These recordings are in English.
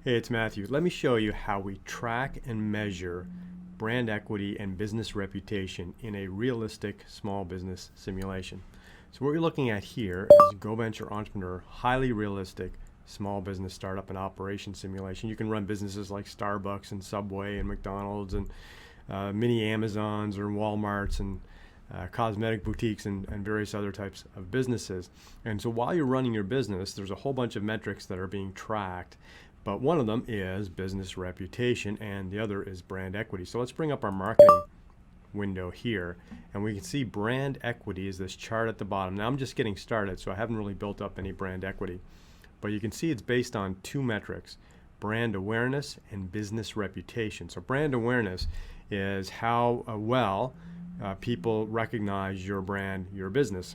Hey, it's Matthew. Let me show you how we track and measure brand equity and business reputation in a realistic small business simulation. So what you're looking at here is Go Venture Entrepreneur, highly realistic small business startup and operation simulation. You can run businesses like Starbucks and Subway and McDonald's and mini Amazons or Walmarts and cosmetic boutiques and various other types of businesses. And so while you're running your business, there's a whole bunch of metrics that are being tracked. But one of them is business reputation and the other is brand equity. So let's bring up our marketing window here, and we can see brand equity is this chart at the bottom. Now I'm just getting started, so I haven't really built up any brand equity. But you can see it's based on two metrics, brand awareness and business reputation. So brand awareness is how well people recognize your brand, your business.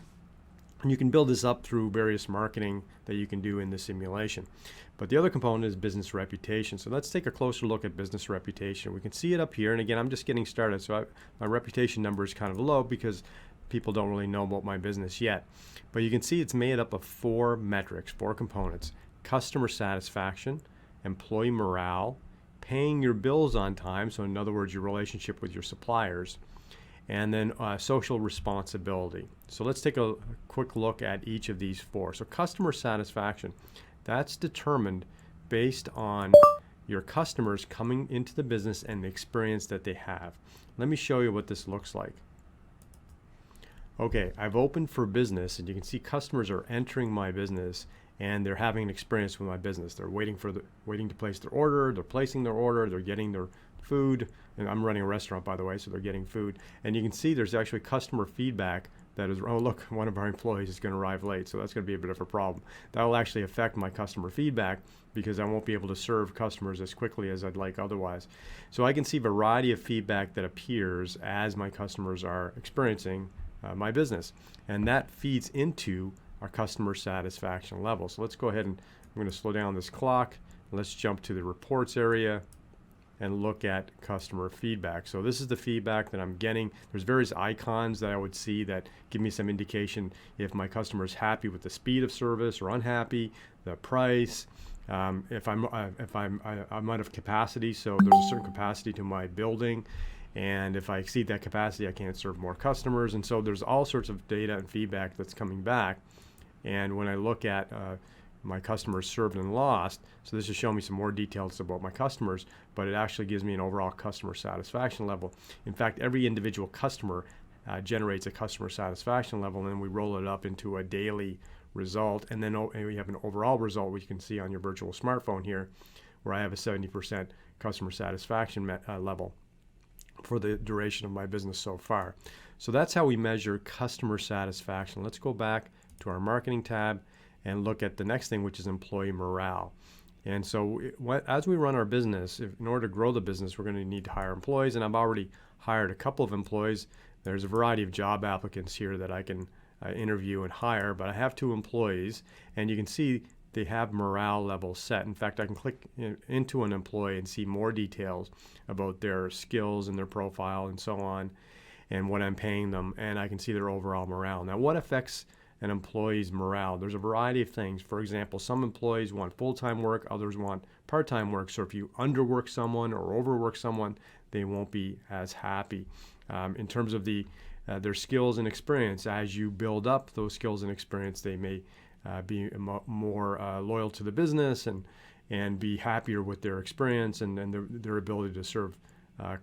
And you can build this up through various marketing that you can do in the simulation. But the other component is business reputation. So let's take a closer look at business reputation. We can see it up here. And again, I'm just getting started. So my reputation number is kind of low because people don't really know about my business yet. But you can see it's made up of four metrics, four components: customer satisfaction, employee morale, paying your bills on time. So in other words, your relationship with your suppliers, and then social responsibility. So let's take a quick look at each of these four. So customer satisfaction, that's determined based on your customers coming into the business and the experience that they have. Let me show you what this looks like. Okay, I've opened for business, and you can see customers are entering my business and they're having an experience with my business. They're waiting to place their order, they're placing their order, they're getting their food, and I'm running a restaurant, by the way, so they're getting food. And you can see there's actually customer feedback that is, oh look, one of our employees is going to arrive late, so that's going to be a bit of a problem. That will actually affect my customer feedback because I won't be able to serve customers as quickly as I'd like otherwise. So I can see a variety of feedback that appears as my customers are experiencing my business, and that feeds into our customer satisfaction level. So let's go ahead and I'm going to slow down this clock. Let's jump to the reports area and look at customer feedback. So this is the feedback that I'm getting. There's various icons that I would see that give me some indication if my customer is happy with the speed of service or unhappy, the price, if I'm out of capacity, so there's a certain capacity to my building, and if I exceed that capacity, I can't serve more customers. And so there's all sorts of data and feedback that's coming back. And when I look at my customers served and lost, so this is showing me some more details about my customers, but it actually gives me an overall customer satisfaction level. In fact, every individual customer generates a customer satisfaction level, and then we roll it up into a daily result, and then we have an overall result, which you can see on your virtual smartphone here, where I have a 70% customer satisfaction level for the duration of my business so far. So that's how we measure customer satisfaction. Let's go back to our marketing tab and look at the next thing, which is employee morale. And so as we run our business, in order to grow the business, we're going to need to hire employees, and I've already hired a couple of employees. There's a variety of job applicants here that I can interview and hire, but I have 2 employees, and you can see they have morale levels set. In fact, I can click into an employee and see more details about their skills and their profile and so on, and what I'm paying them, and I can see their overall morale. Now, what affects an employee's morale? There's a variety of things. For example, some employees want full-time work, others want part-time work. So if you underwork someone or overwork someone, they won't be as happy. In terms of their skills and experience, as you build up those skills and experience, they may be more loyal to the business and be happier with their experience and their ability to serve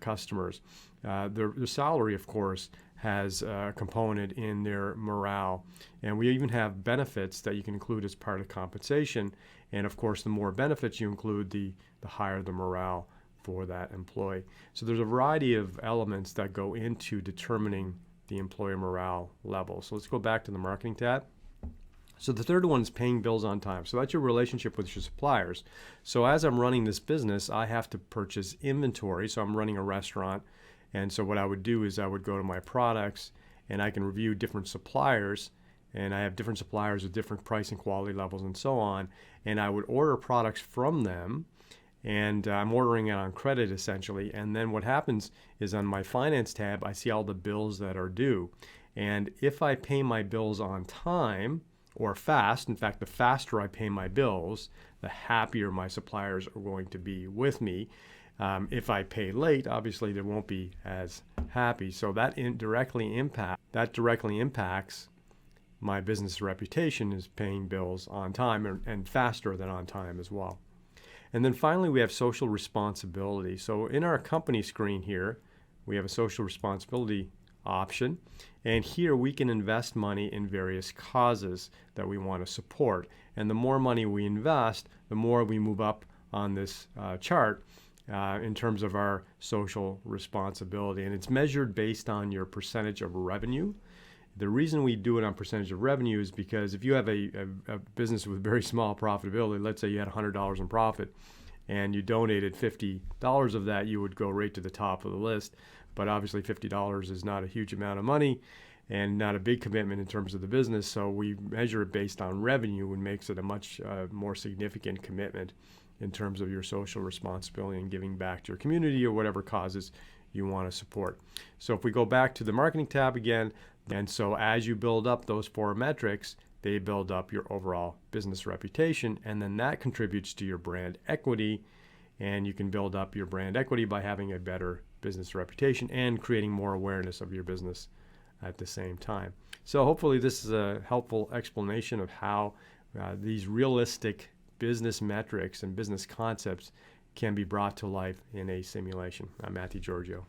customers. The salary, of course, has a component in their morale, and we even have benefits that you can include as part of compensation. And of course, the more benefits you include, the higher the morale for that employee. So there's a variety of elements that go into determining the employee morale level. So let's go back to the marketing tab. So the third one is paying bills on time. So that's your relationship with your suppliers. So as I'm running this business, I have to purchase inventory. So I'm running a restaurant. And so what I would do is I would go to my products and I can review different suppliers, and I have different suppliers with different price and quality levels and so on. And I would order products from them, and I'm ordering it on credit essentially. And then what happens is on my finance tab, I see all the bills that are due. And if I pay my bills on time, or fast. In fact, the faster I pay my bills, the happier my suppliers are going to be with me. If I pay late, obviously they won't be as happy. So that directly impacts my business reputation, is paying bills on time and faster than on time as well. And then finally, we have social responsibility. So in our company screen here, we have a social responsibility option. And here we can invest money in various causes that we want to support. And the more money we invest, the more we move up on this chart in terms of our social responsibility. And it's measured based on your percentage of revenue. The reason we do it on percentage of revenue is because if you have a business with very small profitability, let's say you had $100 in profit and you donated $50 of that, you would go right to the top of the list. But obviously $50 is not a huge amount of money and not a big commitment in terms of the business. So we measure it based on revenue, and makes it a much more significant commitment in terms of your social responsibility and giving back to your community or whatever causes you want to support. So if we go back to the marketing tab again, and so as you build up those 4 metrics, they build up your overall business reputation, and then that contributes to your brand equity. And you can build up your brand equity by having a better business reputation and creating more awareness of your business at the same time. So hopefully this is a helpful explanation of how these realistic business metrics and business concepts can be brought to life in a simulation. I'm Mathew Giorgio.